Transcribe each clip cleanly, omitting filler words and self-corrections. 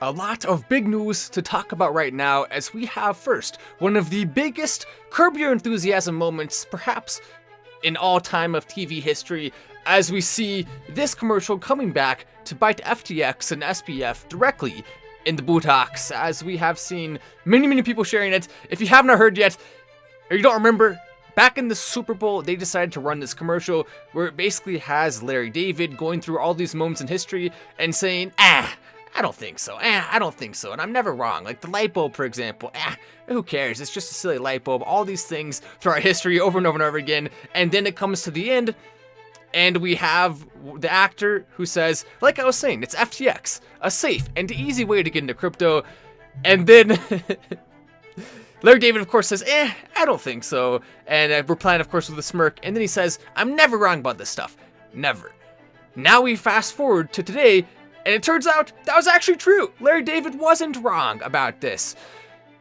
A lot of big news to talk about right now, as we have first one of the biggest Curb Your Enthusiasm moments, perhaps in all time of TV history, as we see this commercial coming back to bite FTX and SPF directly in the buttocks, as we have seen many people sharing it. If you have not heard yet, or you don't remember, back in the Super Bowl, they decided to run this commercial where it basically has Larry David going through all these moments in history and saying, I don't think so. I don't think so. And I'm never wrong. Like the light bulb, for example. Who cares? It's just a silly light bulb. All these things throughout history over and over and over again. And then it comes to the end, and we have the actor who says, like I was saying, it's FTX, a safe and easy way to get into crypto. And then Larry David, of course, says, I don't think so. And replying, of course, with a smirk. And then he says, I'm never wrong about this stuff. Never. Now we fast forward to today, and it turns out that was actually true. Larry David wasn't wrong about this.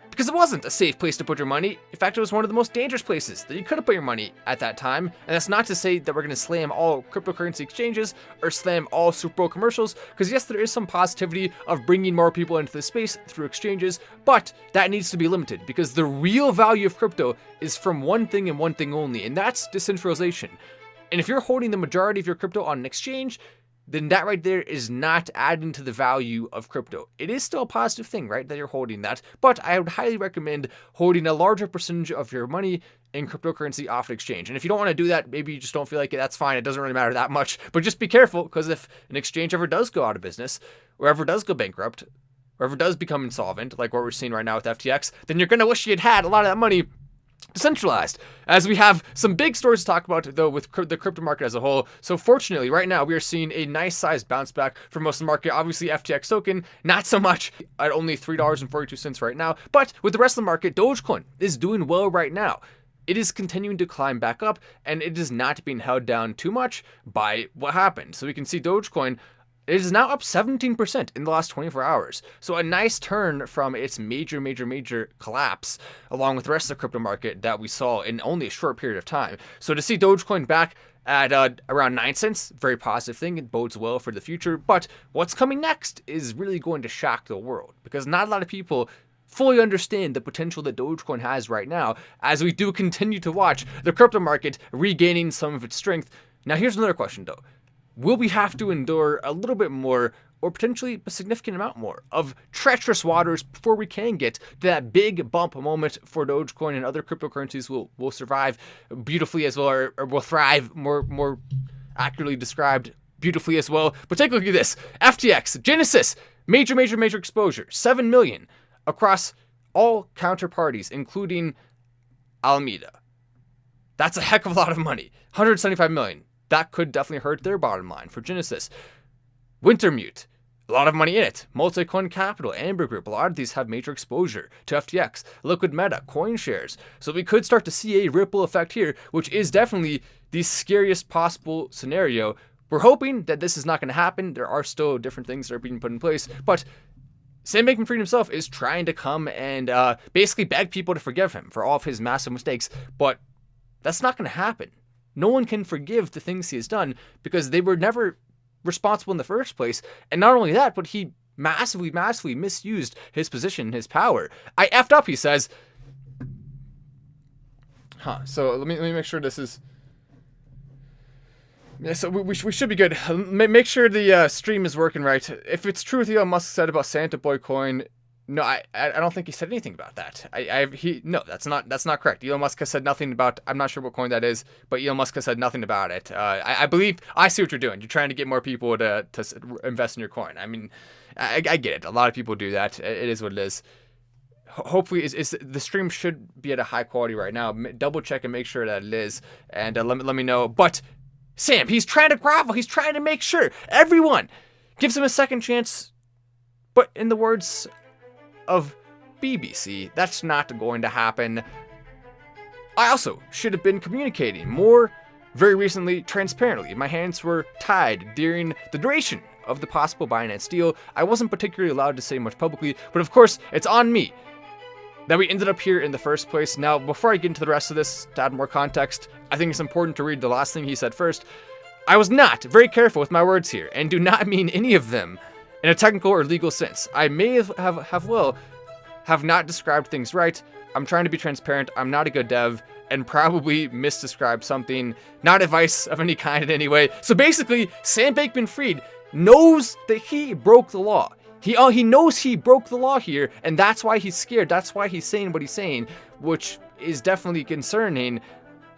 Because it wasn't a safe place to put your money. In fact, it was one of the most dangerous places that you could have put your money at that time. And that's not to say that we're going to slam all cryptocurrency exchanges or slam all Super Bowl commercials. Because yes, there is some positivity of bringing more people into the space through exchanges. But that needs to be limited. Because the real value of crypto is from one thing and one thing only. And that's decentralization. And if you're holding the majority of your crypto on an exchange, then that right there is not adding to the value of crypto. It is still a positive thing, right, that you're holding that, but I would highly recommend holding a larger percentage of your money in cryptocurrency off an exchange. And if you don't want to do that, maybe you just don't feel like it, that's fine. It doesn't really matter that much, but just be careful, because if an exchange ever does go out of business, or ever does go bankrupt, or ever does become insolvent, like what we're seeing right now with FTX, then you're going to wish you had a lot of that money decentralized, as we have some big stories to talk about, though, with the crypto market as a whole. So fortunately, right now, we are seeing a nice sized bounce back for most of the market. Obviously, FTX token, not so much, at only $3.42 right now. But with the rest of the market, Dogecoin is doing well right now. It is continuing to climb back up, and it is not being held down too much by what happened. So we can see Dogecoin, it is now up 17% in the last 24 hours. So a nice turn from its major collapse, along with the rest of the crypto market that we saw in only a short period of time. So to see Dogecoin back at around 9 cents, very positive thing. It bodes well for the future. But what's coming next is really going to shock the world, because not a lot of people fully understand the potential that Dogecoin has right now, as we do continue to watch the crypto market regaining some of its strength. Now here's another question, though. Will we have to endure a little bit more, or potentially a significant amount more, of treacherous waters before we can get to that big bump moment for Dogecoin and other cryptocurrencies will survive beautifully as well, or will thrive, more accurately described, beautifully as well? But take a look at this. FTX, Genesis, major exposure, 7 million across all counterparties, including Alameda. That's a heck of a lot of money. 175 million. That could definitely hurt their bottom line for Genesis. Wintermute, a lot of money in it. Multicoin Capital, Amber Group, a lot of these have major exposure to FTX. Liquid Meta, CoinShares. So we could start to see a ripple effect here, which is definitely the scariest possible scenario. We're hoping that this is not going to happen. There are still different things that are being put in place, but Sam Bankman-Fried himself is trying to come and basically beg people to forgive him for all of his massive mistakes, but that's not going to happen. No one can forgive the things he has done, because they were never responsible in the first place. And not only that, but he massively misused his position, his power. I effed up, he says. So let me make sure this is... Yeah, so we should be good. Make sure the stream is working right. If it's true what Elon Musk said about Santa Boy Coin, no, I don't think he said anything about that. No, that's not correct. Elon Musk has said nothing about. I'm not sure what coin that is, but Elon Musk has said nothing about it. I believe I see what you're doing. You're trying to get more people to invest in your coin. I mean, I get it. A lot of people do that. It is what it is. Hopefully, is the stream should be at a high quality right now. Double check and make sure that it is, and let me know. But Sam, he's trying to grovel. He's trying to make sure everyone gives him a second chance. But in the words of BBC, that's not going to happen. I also should have been communicating more very recently, transparently. My hands were tied during the duration of the possible Binance deal. I wasn't particularly allowed to say much publicly, but of course, it's on me that we ended up here in the first place. Now, before I get into the rest of this, to add more context, I think it's important to read the last thing he said first. I was not very careful with my words here, and do not mean any of them in a technical or legal sense. I may have not described things right. I'm trying to be transparent. I'm not a good dev and probably misdescribed something. Not advice of any kind in any way. So basically, Sam Bankman-Fried knows that he broke the law. He knows he broke the law here, and that's why he's scared. That's why he's saying what he's saying, which is definitely concerning,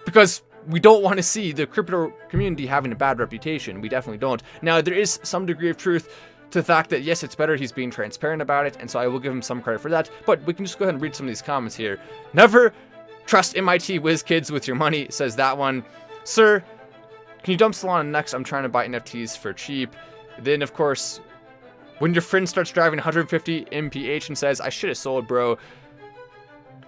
because we don't want to see the crypto community having a bad reputation. We definitely don't. Now, there is some degree of truth to the fact that, yes, it's better he's being transparent about it, and so I will give him some credit for that. But we can just go ahead and read some of these comments here. Never trust MIT whiz kids with your money, says that one. Sir, can you dump Solana next? I'm trying to buy NFTs for cheap. Then, of course, when your friend starts driving 150 mph and says, I should have sold, bro.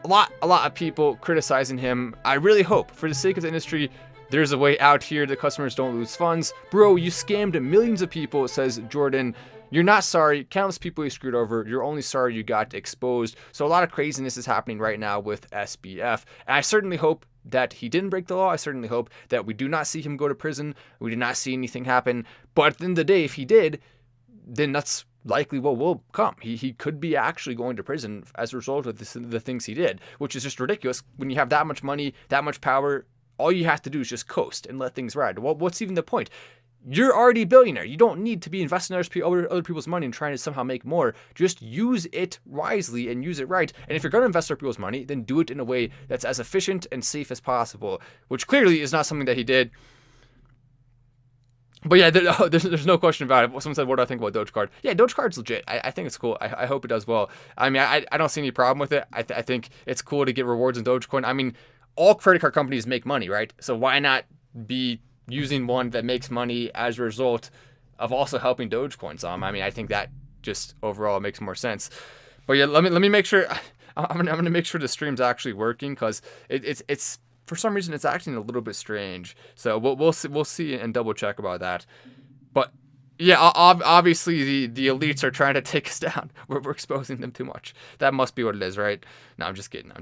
A lot of people criticizing him. I really hope, for the sake of the industry, there's a way out here that customers don't lose funds. Bro, you scammed millions of people, says Jordan. You're not sorry. Countless people you screwed over. You're only sorry you got exposed. So a lot of craziness is happening right now with SBF. And I certainly hope that he didn't break the law. I certainly hope that we do not see him go to prison. We did not see anything happen. But at the end of the day, if he did, then that's likely what will come. He could be actually going to prison as a result of the things he did, which is just ridiculous. When you have that much money, that much power, all you have to do is just coast and let things ride. Well, what's even the point? You're already a billionaire. You don't need to be investing in other people's money and trying to somehow make more. Just use it wisely and use it right. And if you're going to invest other people's money, then do it in a way that's as efficient and safe as possible, which clearly is not something that he did. But yeah, there's no question about it. Someone said, what do I think about Dogecoin? Yeah, Dogecoin's legit. I think it's cool. I hope it does well. I mean, I don't see any problem with it. I think it's cool to get rewards in Dogecoin. I mean, all credit card companies make money, right? So why not be using one that makes money as a result of also helping Dogecoin some? I mean, I think that just overall makes more sense. But yeah, let me make sure. I'm gonna make sure the stream's actually working, because it's for some reason it's acting a little bit strange. So we'll see and double check about that. But yeah, obviously the elites are trying to take us down. We're exposing them too much. That must be what it is, right? No, I'm just kidding.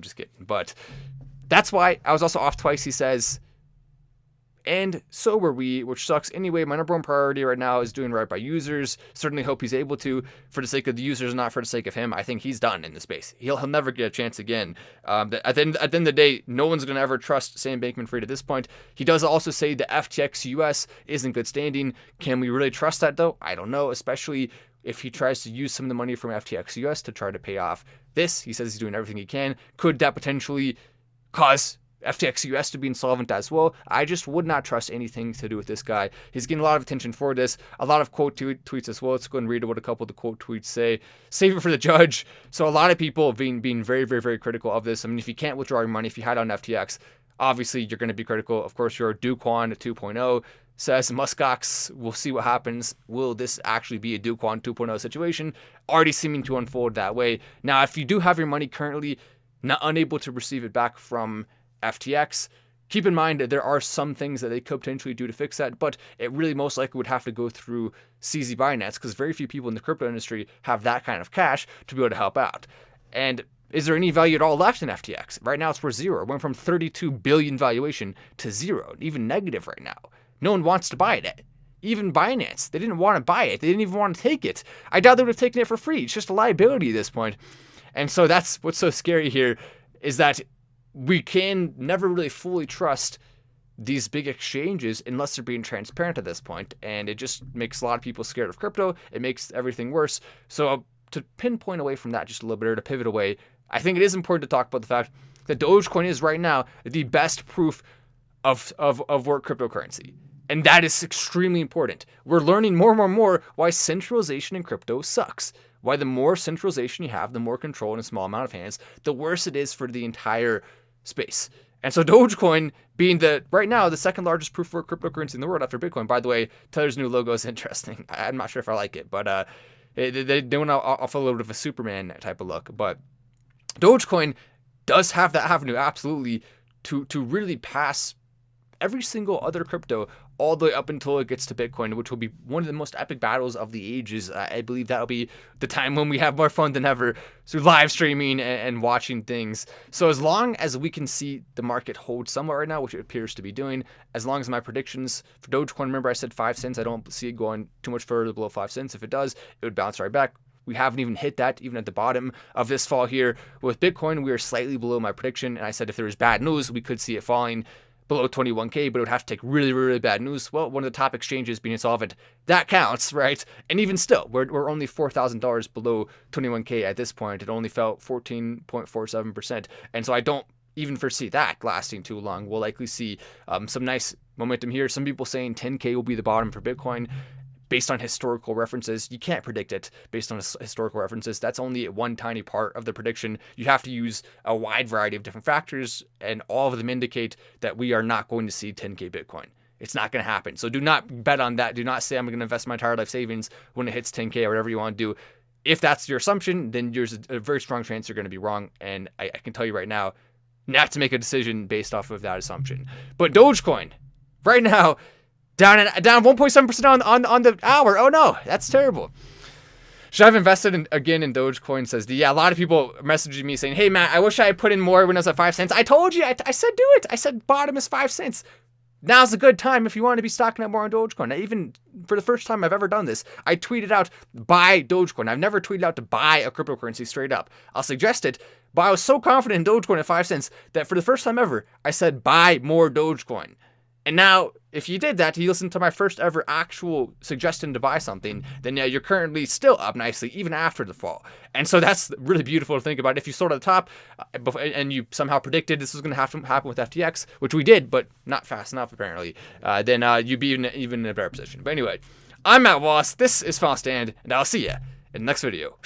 But that's why I was also off twice, he says. And so were we, which sucks. Anyway, my number one priority right now is doing right by users. Certainly hope he's able to, for the sake of the users, not for the sake of him. I think he's done in the space. He'll never get a chance again. At the end of the day, no one's going to ever trust Sam Bankman-Fried at this point. He does also say the FTX US is in good standing. Can we really trust that, though? I don't know, especially if he tries to use some of the money from FTX US to try to pay off this. He says he's doing everything he can. Could that potentially cause FTX US to be insolvent as well? I just would not trust anything to do with this guy. He's getting a lot of attention for this, a lot of quote tweets as well. Let's go and read what a couple of the quote tweets say. Save it for the judge. So a lot of people being very, very, very critical of this. I mean, if you can't withdraw your money, if you had on FTX, obviously you're going to be critical. Of course, your Dogecoin 2.0 says Muskox, we'll see what happens. Will this actually be a Dogecoin 2.0 situation? Already seeming to unfold that way. Now, if you do have your money currently not unable to receive it back from FTX, keep in mind that there are some things that they could potentially do to fix that, but it really most likely would have to go through CZ Binance, because very few people in the crypto industry have that kind of cash to be able to help out. And is there any value at all left in FTX? Right now it's worth zero. It went from 32 billion valuation to zero, even negative right now. No one wants to buy it. Even Binance, they didn't want to buy it. They didn't even want to take it. I doubt they would have taken it for free. It's just a liability at this point. And so that's what's so scary here, is that we can never really fully trust these big exchanges unless they're being transparent at this point. And it just makes a lot of people scared of crypto. It makes everything worse. So to pinpoint away from that just a little bit, or to pivot away, I think it is important to talk about the fact that Dogecoin is right now the best proof of work cryptocurrency. And that is extremely important. We're learning more and more why centralization in crypto sucks. Why the more centralization you have, the more control in a small amount of hands, the worse it is for the entire space. And so Dogecoin being right now the second largest proof of cryptocurrency in the world after Bitcoin. By the way, Tether's new logo is interesting. I'm not sure if I like it, but they went off a little bit of a Superman type of look. But Dogecoin does have that avenue absolutely to really pass every single other crypto all the way up until it gets to Bitcoin, which will be one of the most epic battles of the ages. I believe that'll be the time when we have more fun than ever through live streaming and watching things. So as long as we can see the market hold somewhere right now, which it appears to be doing, as long as my predictions for Dogecoin, remember I said 5 cents, I don't see it going too much further below 5 cents. If it does, it would bounce right back. We haven't even hit that, even at the bottom of this fall here. With Bitcoin, we are slightly below my prediction, and I said if there was bad news, we could see it falling below 21K, but it would have to take really, really bad news. Well, one of the top exchanges being insolvent, that counts, right? And even still, we're only $4,000 below 21K at this point. It only fell 14.47%. And so I don't even foresee that lasting too long. We'll likely see some nice momentum here. Some people saying 10K will be the bottom for Bitcoin. Based on historical references, you can't predict it based on historical references. That's only one tiny part of the prediction. You have to use a wide variety of different factors, and all of them indicate that we are not going to see 10K Bitcoin. It's not going to happen. So do not bet on that. Do not say I'm going to invest my entire life savings when it hits 10K or whatever you want to do. If that's your assumption, then there's a very strong chance you're going to be wrong. And I can tell you right now, not to make a decision based off of that assumption. But Dogecoin, right now, down 1.7% on the hour. Oh no, that's terrible. Should I have invested again in Dogecoin? Says yeah, a lot of people messaging me saying, hey Matt, I wish I had put in more when I was at 5 cents. I told you, I said do it. I said bottom is 5 cents. Now's a good time if you want to be stocking up more on Dogecoin. Even for the first time I've ever done this, I tweeted out buy Dogecoin. I've never tweeted out to buy a cryptocurrency straight up. I'll suggest it, but I was so confident in Dogecoin at 5 cents that for the first time ever, I said buy more Dogecoin. And now, if you did that, you listened to my first ever actual suggestion to buy something, then yeah, you're currently still up nicely, even after the fall. And so that's really beautiful to think about. If you sold at the top and you somehow predicted this was going to have to happen with FTX, which we did, but not fast enough apparently, then you'd be even in a better position. But anyway, I'm Matt Wallace, this is Final Stand, and I'll see you in the next video.